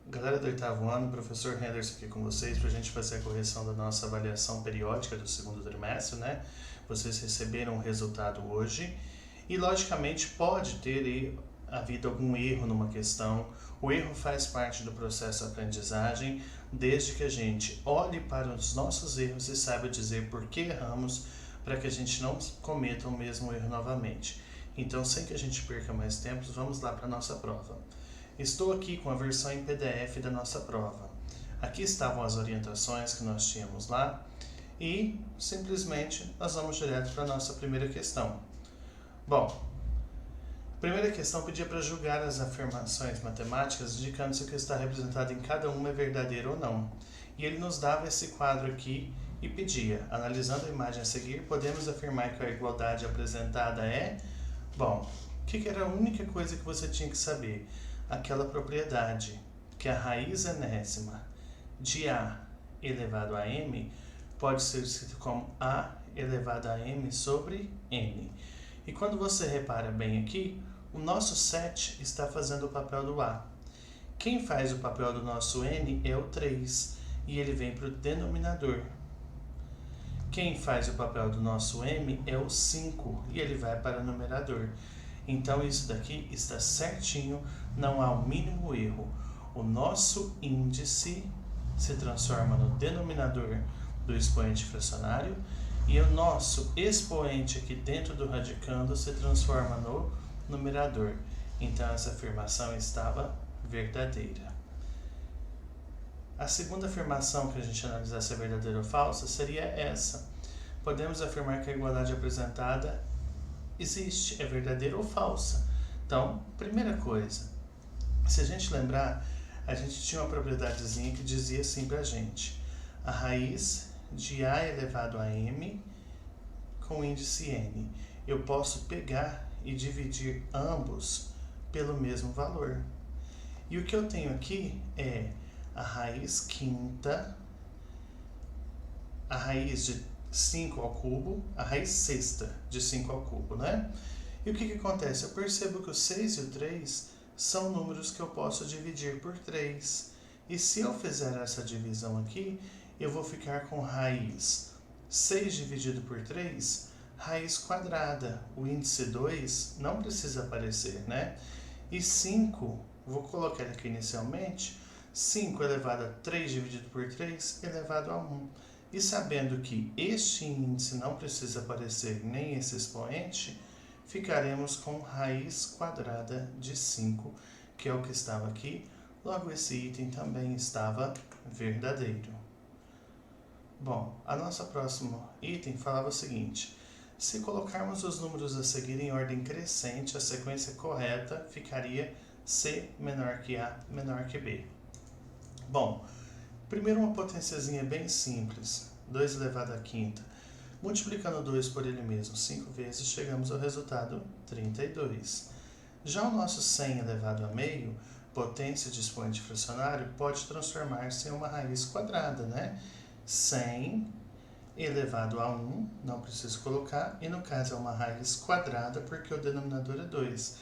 Galera do oitavo ano, professor Henderson aqui com vocês para a gente fazer a correção da nossa avaliação periódica do segundo trimestre, né? Vocês receberam o resultado hoje e, logicamente, pode ter havido algum erro numa questão. O erro faz parte do processo de aprendizagem, desde que a gente olhe para os nossos erros e saiba dizer por que erramos, para que a gente não cometa o mesmo erro novamente. Então, sem que a gente perca mais tempo, vamos lá para a nossa prova. Estou aqui com a versão em PDF da nossa prova. Aqui estavam as orientações que nós tínhamos lá e simplesmente nós vamos direto para a nossa primeira questão. Bom, a primeira questão pedia para julgar as afirmações matemáticas, indicando se o que está representado em cada uma é verdadeiro ou não. E ele nos dava esse quadro aqui e pedia, analisando a imagem a seguir, podemos afirmar que a igualdade apresentada é... Bom, o que era a única coisa que você tinha que saber? Aquela propriedade, que a raiz enésima de A elevado a M pode ser escrito como A elevado a M sobre N. E quando você repara bem aqui, o nosso 7 está fazendo o papel do A. Quem faz o papel do nosso N é o 3, e ele vem para o denominador. Quem faz o papel do nosso M é o 5, e ele vai para o numerador. Então isso daqui está certinho, não há o mínimo erro. O nosso índice se transforma no denominador do expoente fracionário e o nosso expoente aqui dentro do radicando se transforma no numerador. Então essa afirmação estava verdadeira. A segunda afirmação que a gente analisar se é verdadeira ou falsa seria essa. Podemos afirmar que a igualdade apresentada existe, é verdadeira ou falsa. Então, primeira coisa, se a gente lembrar, a gente tinha uma propriedadezinha que dizia assim pra gente: a raiz de A elevado a M com índice N. Eu posso pegar e dividir ambos pelo mesmo valor. E o que eu tenho aqui é a raiz quinta, a raiz de 5 ao cubo, a raiz sexta de 5 ao cubo, né? E o que acontece? Eu percebo que o 6 e o 3 são números que eu posso dividir por 3. E se eu fizer essa divisão aqui, eu vou ficar com raiz 6 dividido por 3, raiz quadrada. O índice 2 não precisa aparecer, né? E 5, vou colocar aqui inicialmente, 5 elevado a 3 dividido por 3 elevado a 1. E sabendo que este índice não precisa aparecer nem esse expoente, ficaremos com raiz quadrada de 5, que é o que estava aqui. Logo, esse item também estava verdadeiro. Bom, a nossa próximo item falava o seguinte: se colocarmos os números a seguir em ordem crescente, a sequência correta ficaria C menor que A menor que B. Bom, primeiro uma potênciazinha bem simples, 2 elevado à quinta. Multiplicando 2 por ele mesmo 5 vezes, chegamos ao resultado 32. Já o nosso 100 elevado a meio, potência de expoente fracionário, pode transformar-se em uma raiz quadrada, né? 100 elevado a 1, não preciso colocar, e no caso é uma raiz quadrada porque o denominador é 2.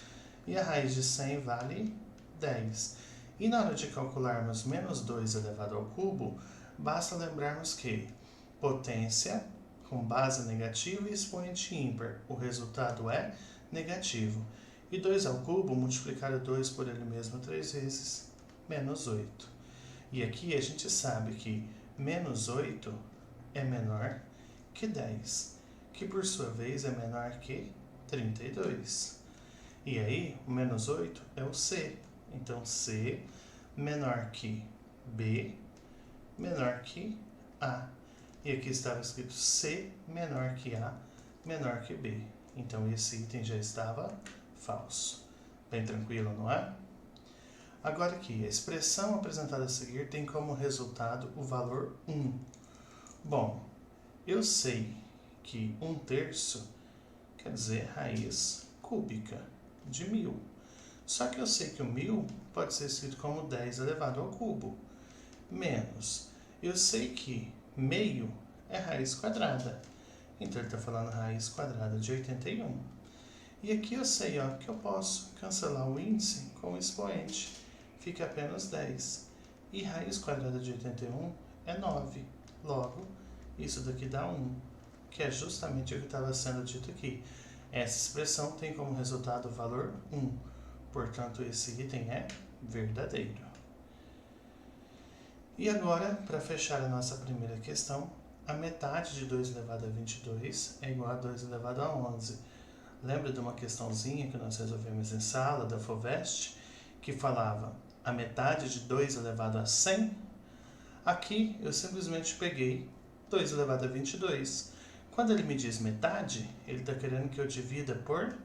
E a raiz de 100 vale 10. E na hora de calcularmos menos 2 elevado ao cubo, basta lembrarmos que potência com base negativa e expoente ímpar, o resultado é negativo. E 2 ao cubo, multiplicar 2 por ele mesmo 3 vezes, menos 8. E aqui a gente sabe que menos 8 é menor que 10, que por sua vez é menor que 32. E aí, o menos 8 é o C. Então, C menor que B, menor que A. E aqui estava escrito C menor que A, menor que B. Então, esse item já estava falso. Bem tranquilo, não é? Agora aqui, a expressão apresentada a seguir tem como resultado o valor 1. Bom, eu sei que 1/3 quer dizer raiz cúbica de 1000. Só que eu sei que o 1000 pode ser escrito como 10 elevado ao cubo. Menos, eu sei que meio é raiz quadrada. Então ele está falando raiz quadrada de 81. E aqui eu sei que eu posso cancelar o índice com o expoente. Fica apenas 10. E raiz quadrada de 81 é 9. Logo, isso daqui dá 1, que é justamente o que estava sendo dito aqui. Essa expressão tem como resultado o valor 1. Portanto, esse item é verdadeiro. E agora, para fechar a nossa primeira questão, a metade de 2 elevado a 22 é igual a 2 elevado a 11. Lembra de uma questãozinha que nós resolvemos em sala, da FOVEST, que falava a metade de 2 elevado a 100? Aqui, eu simplesmente peguei 2 elevado a 22. Quando ele me diz metade, ele está querendo que eu divida por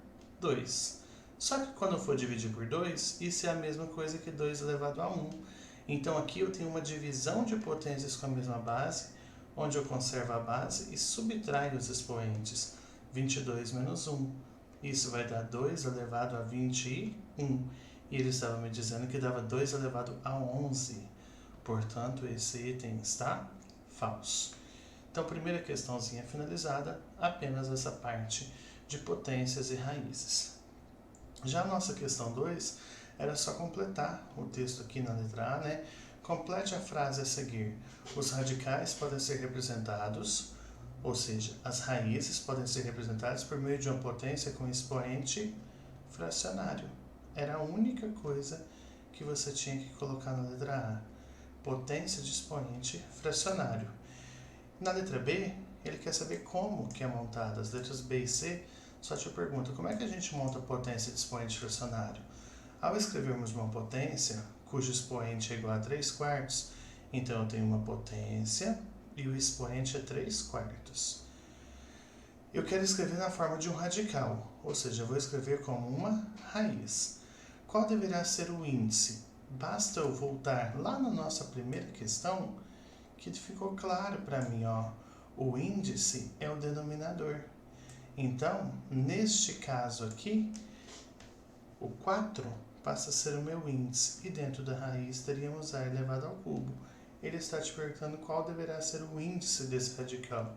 2. Só que quando eu for dividir por 2, isso é a mesma coisa que 2 elevado a 1. Então aqui eu tenho uma divisão de potências com a mesma base, onde eu conservo a base e subtraio os expoentes. 22 menos 1. Isso vai dar 2 elevado a 21. E ele estava me dizendo que dava 2 elevado a 11. Portanto, esse item está falso. Então, primeira questãozinha finalizada, apenas essa parte de potências e raízes. Já a nossa questão 2 era só completar o texto aqui na letra A, né? Complete a frase a seguir. Os radicais podem ser representados, ou seja, as raízes podem ser representadas por meio de uma potência com expoente fracionário. Era a única coisa que você tinha que colocar na letra A. Potência de expoente fracionário. Na letra B, ele quer saber como que é montada. As letras B e C só te perguntam como é que a gente monta a potência de expoente fracionário. Ao escrevermos uma potência cujo expoente é igual a 3/4, então eu tenho uma potência e o expoente é 3/4. Eu quero escrever na forma de um radical, ou seja, eu vou escrever como uma raiz. Qual deverá ser o índice? Basta eu voltar lá na nossa primeira questão, que ficou claro para mim, ó. O índice é o denominador. Então, neste caso aqui, o 4 passa a ser o meu índice, e dentro da raiz teríamos A elevado ao cubo. Ele está te perguntando qual deverá ser o índice desse radical.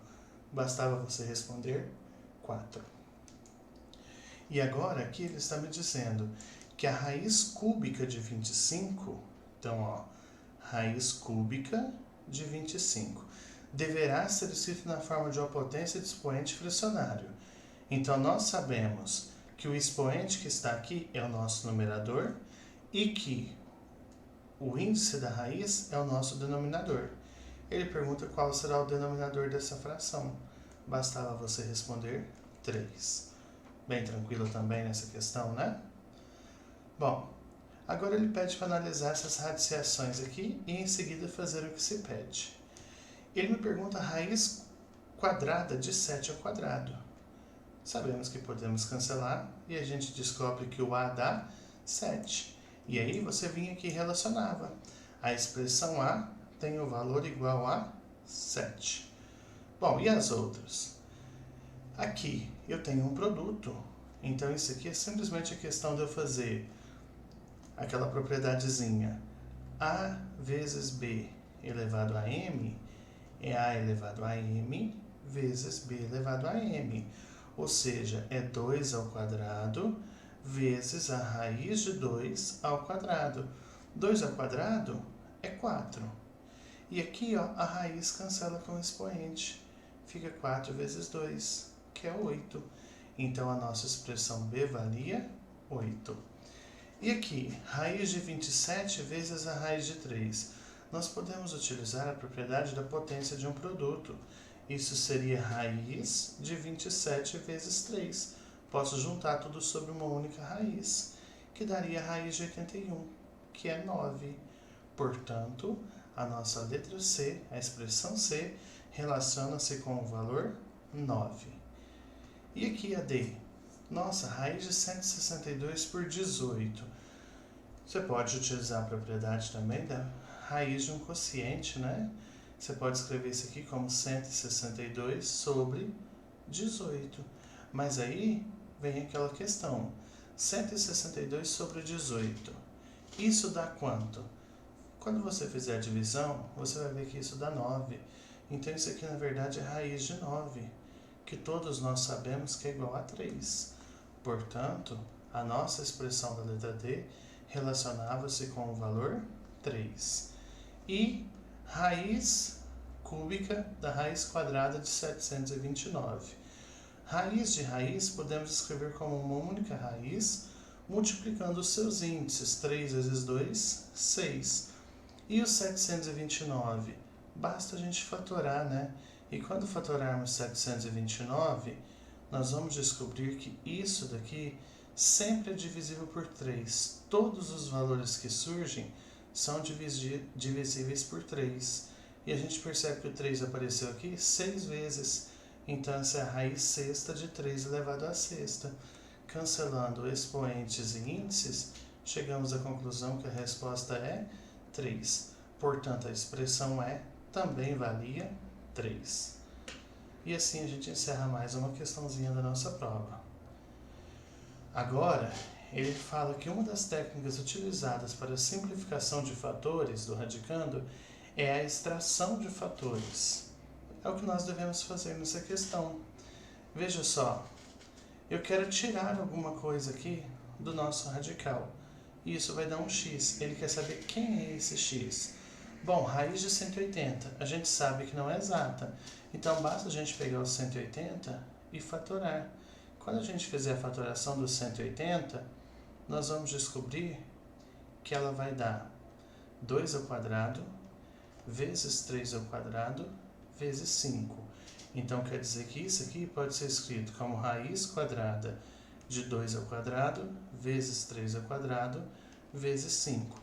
Bastava você responder 4. E agora aqui ele está me dizendo que a raiz cúbica de 25, então ó, raiz cúbica de 25, deverá ser escrito na forma de uma potência de expoente fracionário. Então nós sabemos que o expoente que está aqui é o nosso numerador e que o índice da raiz é o nosso denominador. Ele pergunta qual será o denominador dessa fração. Bastava você responder 3. Bem tranquilo também nessa questão, né? Bom, agora ele pede para analisar essas radiciações aqui e em seguida fazer o que se pede. Ele me pergunta a raiz quadrada de 7 ao quadrado. Sabemos que podemos cancelar e a gente descobre que o A dá 7. E aí você vinha aqui e relacionava. A expressão A tem o valor igual a 7. Bom, e as outras? Aqui eu tenho um produto, então isso aqui é simplesmente a questão de eu fazer aquela propriedadezinha. A vezes B elevado a M é A elevado a M vezes B elevado a M. Ou seja, é 2 ao quadrado vezes a raiz de 2 ao quadrado. 2 ao quadrado é 4. E aqui ó, a raiz cancela com o expoente. Fica 4 vezes 2, que é 8. Então a nossa expressão B valia 8. E aqui, raiz de 27 vezes a raiz de 3. Nós podemos utilizar a propriedade da potência de um produto. Isso seria raiz de 27 vezes 3. Posso juntar tudo sobre uma única raiz, que daria a raiz de 81, que é 9. Portanto, a nossa letra C, a expressão C, relaciona-se com o valor 9. E aqui a D? Nossa, raiz de 162 por 18. Você pode utilizar a propriedade também da raiz de um quociente, né? Você pode escrever isso aqui como 162 sobre 18. Mas aí vem aquela questão. 162 sobre 18. Isso dá quanto? Quando você fizer a divisão, você vai ver que isso dá 9. Então isso aqui na verdade é raiz de 9, que todos nós sabemos que é igual a 3. Portanto, a nossa expressão da letra D relacionava-se com o valor 3. e raiz cúbica da raiz quadrada de 729. Raiz de raiz podemos escrever como uma única raiz, multiplicando os seus índices. 3 vezes 2, 6. E o 729? Basta a gente fatorar, né? E quando fatorarmos 729, nós vamos descobrir que isso daqui sempre é divisível por 3. Todos os valores que surgem são divisíveis por 3. E a gente percebe que o 3 apareceu aqui 6 vezes. Então, essa é a raiz sexta de 3 elevado à sexta. Cancelando expoentes e índices, chegamos à conclusão que a resposta é 3. Portanto, a expressão também valia 3. E assim a gente encerra mais uma questãozinha da nossa prova. Agora, ele fala que uma das técnicas utilizadas para a simplificação de fatores do radicando é a extração de fatores. É o que nós devemos fazer nessa questão. Veja só, eu quero tirar alguma coisa aqui do nosso radical. E isso vai dar um x. Ele quer saber quem é esse x. Bom, raiz de 180, a gente sabe que não é exata. Então, basta a gente pegar o 180 e fatorar. Quando a gente fizer a fatoração do 180, nós vamos descobrir que ela vai dar 2 ao quadrado vezes 3 ao quadrado vezes 5. Então, quer dizer que isso aqui pode ser escrito como raiz quadrada de 2 ao quadrado vezes 3 ao quadrado vezes 5.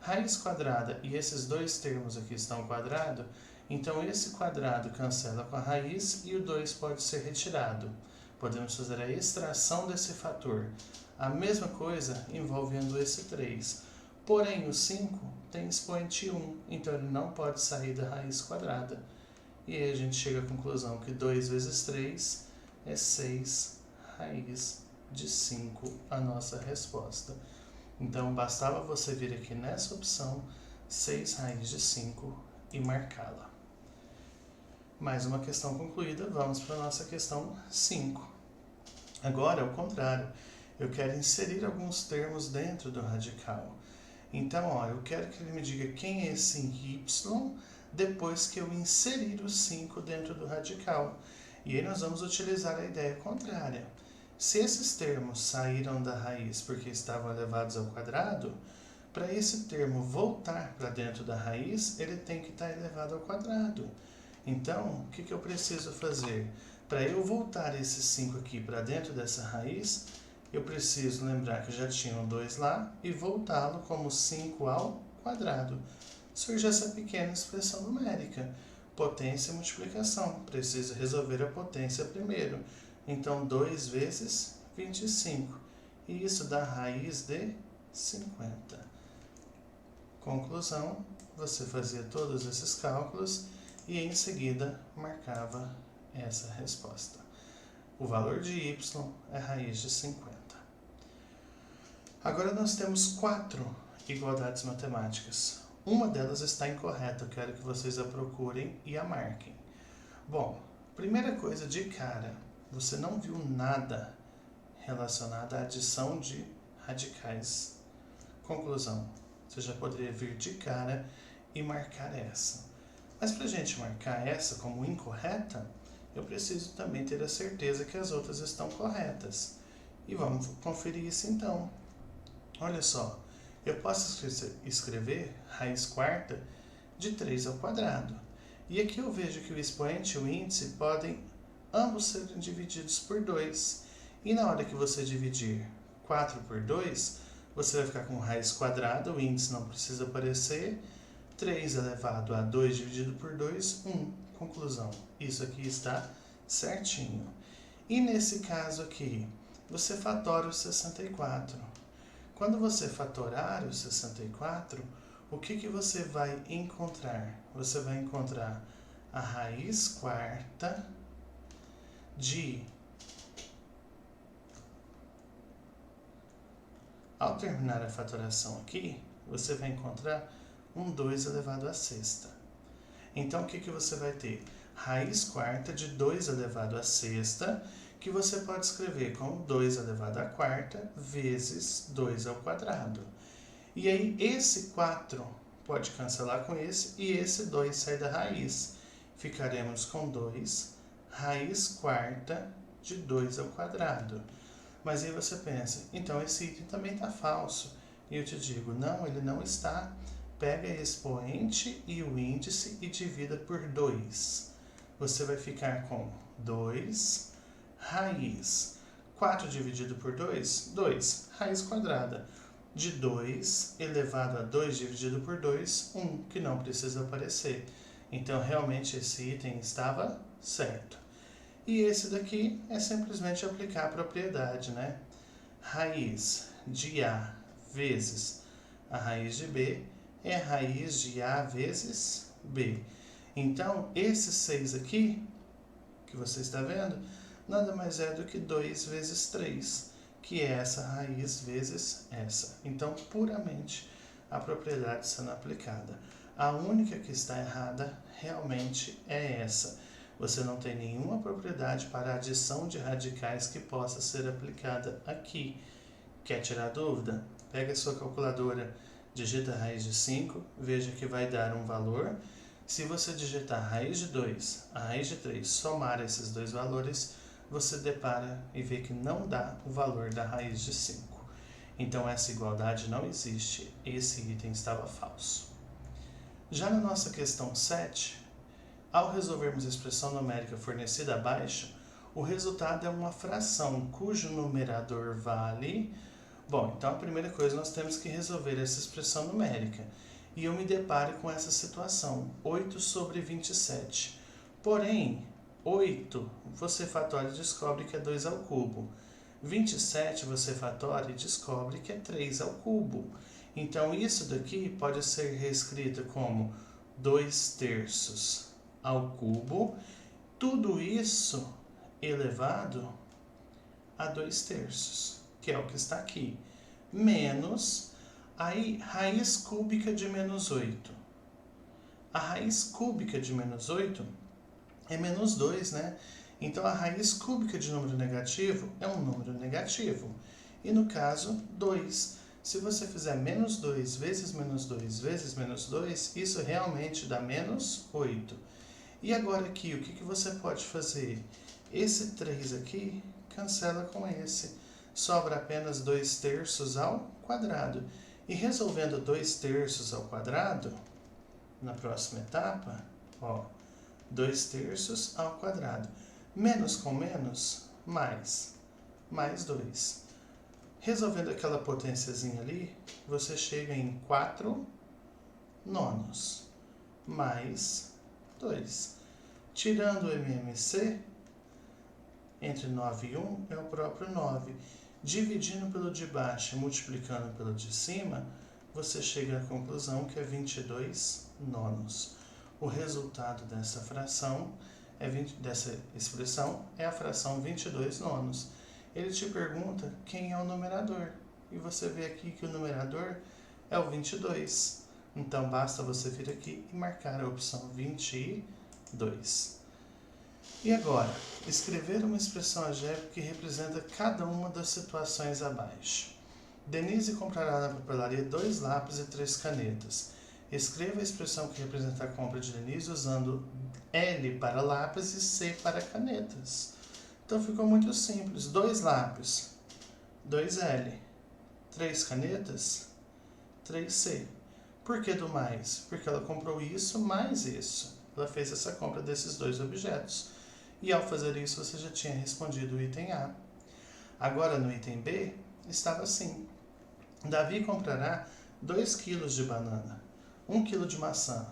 Raiz quadrada e esses dois termos aqui estão ao quadrado, então esse quadrado cancela com a raiz e o 2 pode ser retirado. Podemos fazer a extração desse fator. A mesma coisa envolvendo esse 3. Porém, o 5 tem expoente 1, então ele não pode sair da raiz quadrada. E aí a gente chega à conclusão que 2 vezes 3 é 6 raiz de 5, a nossa resposta. Então, bastava você vir aqui nessa opção, 6 raiz de 5, e marcá-la. Mais uma questão concluída, vamos para a nossa questão 5. Agora, ao contrário, eu quero inserir alguns termos dentro do radical. Então, eu quero que ele me diga quem é esse y depois que eu inserir o 5 dentro do radical. E aí nós vamos utilizar a ideia contrária. Se esses termos saíram da raiz porque estavam elevados ao quadrado, para esse termo voltar para dentro da raiz, ele tem que estar elevado ao quadrado. Então, o que eu preciso fazer? Para eu voltar esse 5 aqui para dentro dessa raiz, eu preciso lembrar que já tinha um 2 lá e voltá-lo como 5 ao quadrado. Surge essa pequena expressão numérica, potência e multiplicação. Preciso resolver a potência primeiro. Então, 2 vezes 25. E isso dá raiz de 50. Conclusão, você fazia todos esses cálculos e em seguida marcava essa resposta. O valor de y é raiz de 50. Agora nós temos 4 igualdades matemáticas. Uma delas está incorreta, eu quero que vocês a procurem e a marquem. Bom, primeira coisa de cara, você não viu nada relacionado à adição de radicais. Conclusão, você já poderia vir de cara e marcar essa. Mas para a gente marcar essa como incorreta, eu preciso também ter a certeza que as outras estão corretas. E vamos conferir isso então. Olha só, eu posso escrever raiz quarta de 3 ao quadrado. E aqui eu vejo que o expoente e o índice podem ambos serem divididos por 2. E na hora que você dividir 4 por 2, você vai ficar com raiz quadrada, o índice não precisa aparecer. 3 elevado a 2 dividido por 2, 1. Conclusão, isso aqui está certinho. E nesse caso aqui, você fatora o 64. Quando você fatorar o 64, o que você vai encontrar? Você vai encontrar a raiz quarta de... Ao terminar a fatoração aqui, você vai encontrar um 2 elevado à sexta. Então, o que você vai ter? Raiz quarta de 2 elevado à sexta, que você pode escrever como 2 elevado à quarta vezes 2 ao quadrado. E aí, esse 4 pode cancelar com esse, e esse 2 sai da raiz. Ficaremos com 2 raiz quarta de 2 ao quadrado. Mas aí você pensa, então esse item também está falso. E eu te digo, não, ele não está. Pega o expoente e o índice e divida por 2. Você vai ficar com 2 raiz. 4 dividido por 2, 2, raiz quadrada. De 2 elevado a 2 dividido por 2, 1, que não precisa aparecer. Então, realmente, esse item estava certo. E esse daqui é simplesmente aplicar a propriedade, né? Raiz de A vezes a raiz de B é a raiz de A vezes B. Então, esse 6 aqui, que você está vendo, nada mais é do que 2 vezes 3, que é essa raiz vezes essa. Então, puramente a propriedade sendo aplicada. A única que está errada realmente é essa. Você não tem nenhuma propriedade para a adição de radicais que possa ser aplicada aqui. Quer tirar dúvida? Pega a sua calculadora, digita a raiz de 5, veja que vai dar um valor. Se você digitar a raiz de 2, a raiz de 3, somar esses dois valores, você depara e vê que não dá o valor da raiz de 5. Então essa igualdade não existe, esse item estava falso. Já na nossa questão 7, ao resolvermos a expressão numérica fornecida abaixo, o resultado é uma fração cujo numerador vale... Bom, então a primeira coisa nós temos que resolver essa expressão numérica. E eu me deparo com essa situação, 8 sobre 27. Porém, 8 você fatora e descobre que é 2 ao cubo. 27 você fatora e descobre que é 3 ao cubo. Então isso daqui pode ser reescrito como 2 terços ao cubo, tudo isso elevado a 2 terços, que é o que está aqui, menos, aí, raiz cúbica de menos 8. A raiz cúbica de menos 8 é menos 2, né? Então, a raiz cúbica de número negativo é um número negativo. E no caso, 2. Se você fizer menos 2 vezes menos 2 vezes menos 2, isso realmente dá menos 8. E agora aqui, o que você pode fazer? Esse 3 aqui cancela com esse. Sobra apenas 2 terços ao quadrado. E resolvendo 2 terços ao quadrado, na próxima etapa, ó, 2 terços ao quadrado. Menos com menos, mais 2. Resolvendo aquela potênciazinha ali, você chega em 4 nonos, mais 2. Tirando o MMC, entre 9 e 1 é o próprio 9. Dividindo pelo de baixo e multiplicando pelo de cima, você chega à conclusão que é 22 nonos. O resultado dessa fração, dessa expressão, é a fração 22 nonos. Ele te pergunta quem é o numerador. E você vê aqui que o numerador é o 22. Então, basta você vir aqui e marcar a opção 22. E agora, escrever uma expressão algébrica que representa cada uma das situações abaixo. Denise comprará na papelaria 2 lápis e 3 canetas. Escreva a expressão que representa a compra de Denise usando L para lápis e C para canetas. Então ficou muito simples. 2 lápis, 2L. 3 canetas, 3C. Por que do mais? Porque ela comprou isso mais isso. Ela fez essa compra desses dois objetos. E ao fazer isso, você já tinha respondido o item A. Agora, no item B, estava assim. Davi comprará 2 kg de banana, 1 kg de maçã,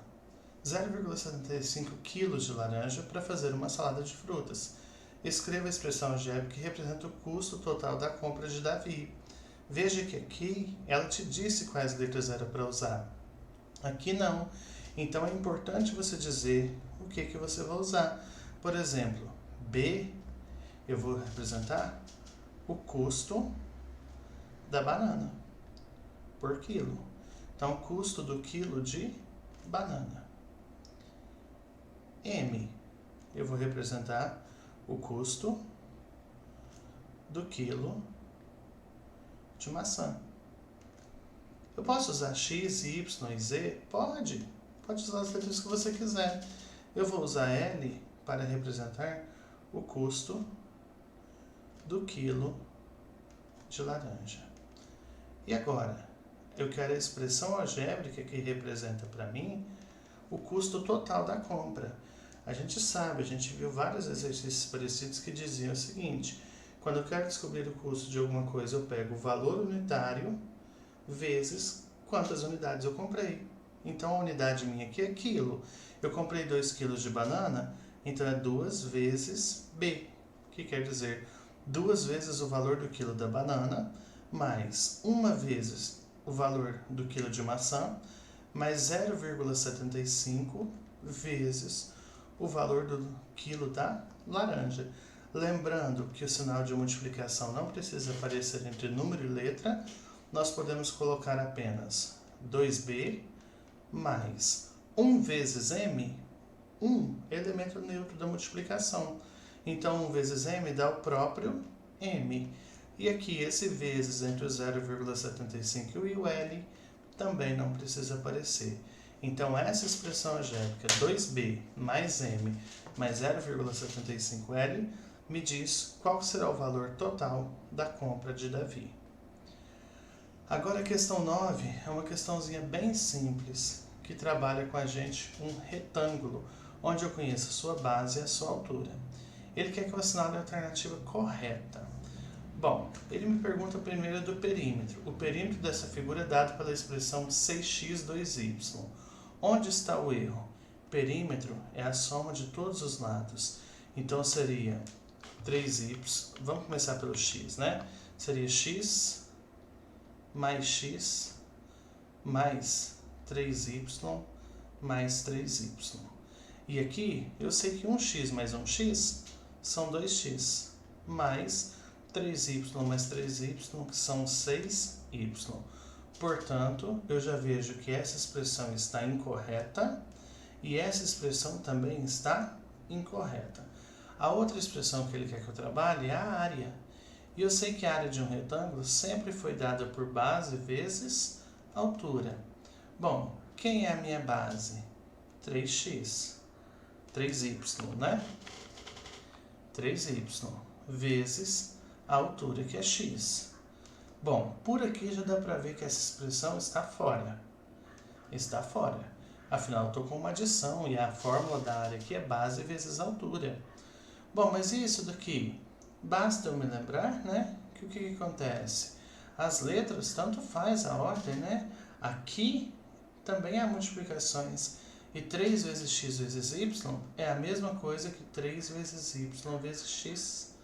0,75 kg de laranja para fazer uma salada de frutas. Escreva a expressão algébrica que representa o custo total da compra de Davi. Veja que aqui ela te disse quais letras era para usar. Aqui não. Então é importante você dizer o que você vai usar. Por exemplo, B, eu vou representar o custo da banana por quilo. Então, custo do quilo de banana. M, eu vou representar o custo do quilo de maçã. Eu posso usar X, Y e Z? Pode. Pode usar as letras que você quiser. Eu vou usar L para representar o custo do quilo de laranja. E agora, eu quero a expressão algébrica que representa para mim o custo total da compra. A gente sabe, a gente viu vários exercícios parecidos que diziam o seguinte: quando eu quero descobrir o custo de alguma coisa, eu pego o valor unitário vezes quantas unidades eu comprei. Então a unidade minha aqui é quilo. Eu comprei 2 quilos de banana, então é 2 vezes B, que quer dizer 2 vezes o valor do quilo da banana, mais 1 vezes o valor do quilo de maçã, mais 0,75 vezes o valor do quilo da laranja. Lembrando que o sinal de multiplicação não precisa aparecer entre número e letra, nós podemos colocar apenas 2B mais 1 vezes M, 1, elemento neutro da multiplicação. Então 1 vezes M dá o próprio M. E aqui esse vezes entre o 0,75 e o L também não precisa aparecer. Então essa expressão algébrica 2B mais M mais 0,75L me diz qual será o valor total da compra de Davi. Agora a questão 9 é uma questãozinha bem simples, que trabalha com a gente um retângulo, onde eu conheço a sua base e a sua altura. Ele quer que eu assinale a alternativa correta. Bom, ele me pergunta primeiro do perímetro. O perímetro dessa figura é dado pela expressão 6x2y. Onde está o erro? Perímetro é a soma de todos os lados. Então seria 3y, vamos começar pelo x, né? Seria x mais 3y mais 3y. E aqui eu sei que 1x mais 1x são 2x, mais 3y mais 3y, que são 6y. Portanto, eu já vejo que essa expressão está incorreta e essa expressão também está incorreta. A outra expressão que ele quer que eu trabalhe é a área. E eu sei que a área de um retângulo sempre foi dada por base vezes altura. Bom, quem é a minha base? 3x, 3y, né? 3y vezes a altura, que é x. Bom, por aqui já dá para ver que essa expressão está fora. Está fora. Afinal, eu estou com uma adição e a fórmula da área aqui é base vezes altura. Bom, mas e isso daqui? Basta eu me lembrar, né, que o que acontece? As letras, tanto faz a ordem, né? Aqui também há multiplicações. E 3 vezes x vezes y é a mesma coisa que 3 vezes y vezes x.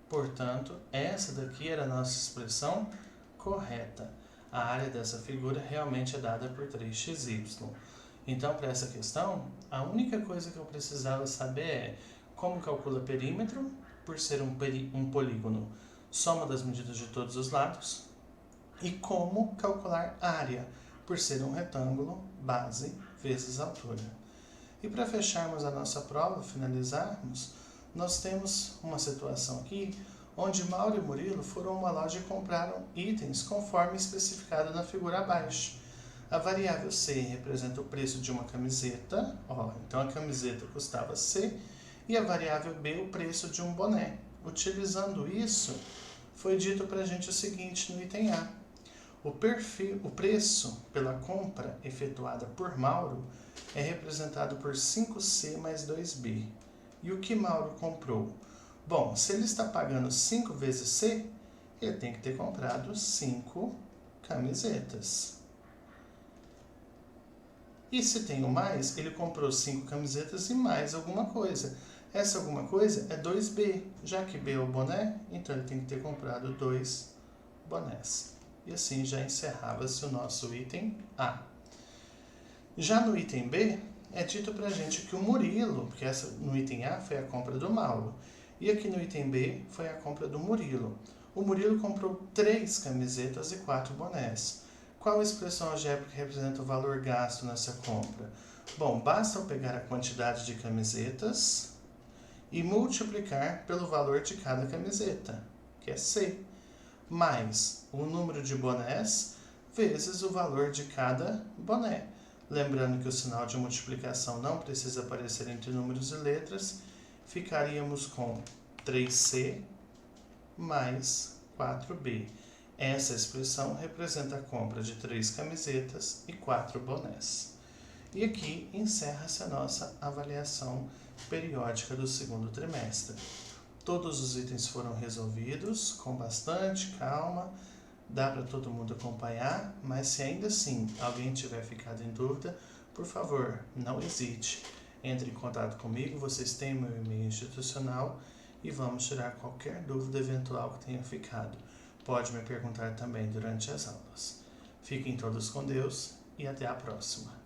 Portanto, essa daqui era a nossa expressão correta. A área dessa figura realmente é dada por 3xy. Então, para essa questão, a única coisa que eu precisava saber é como calcula perímetro, por ser um polígono, soma das medidas de todos os lados, e como calcular área, por ser um retângulo, base vezes altura. E para fecharmos a nossa prova, finalizarmos, nós temos uma situação aqui onde Mauro e Murilo foram a uma loja e compraram itens conforme especificado na figura abaixo. A variável C representa o preço de uma camiseta, então a camiseta custava C, e a variável B o preço de um boné. Utilizando isso, foi dito para a gente o seguinte no item A. O preço pela compra efetuada por Mauro é representado por 5C mais 2B. E o que Mauro comprou? Bom, se ele está pagando 5 vezes C, ele tem que ter comprado 5 camisetas. E se tem o mais, ele comprou 5 camisetas e mais alguma coisa. Essa alguma coisa é 2B. Já que B é o boné, então ele tem que ter comprado 2 bonés. E assim já encerrava-se o nosso item A. Já no item B, é dito pra gente que o Murilo, porque no item A foi a compra do Mauro, e aqui no item B foi a compra do Murilo. O Murilo comprou 3 camisetas e 4 bonés. Qual a expressão algébrica que representa o valor gasto nessa compra? Bom, basta eu pegar a quantidade de camisetas e multiplicar pelo valor de cada camiseta, que é C, mais o número de bonés vezes o valor de cada boné. Lembrando que o sinal de multiplicação não precisa aparecer entre números e letras, ficaríamos com 3C mais 4B. Essa expressão representa a compra de 3 camisetas e 4 bonés. E aqui encerra-se a nossa avaliação periódica do segundo trimestre. Todos os itens foram resolvidos com bastante calma, dá para todo mundo acompanhar, mas se ainda assim alguém tiver ficado em dúvida, por favor, não hesite. Entre em contato comigo, vocês têm meu e-mail institucional e vamos tirar qualquer dúvida eventual que tenha ficado. Pode me perguntar também durante as aulas. Fiquem todos com Deus e até a próxima.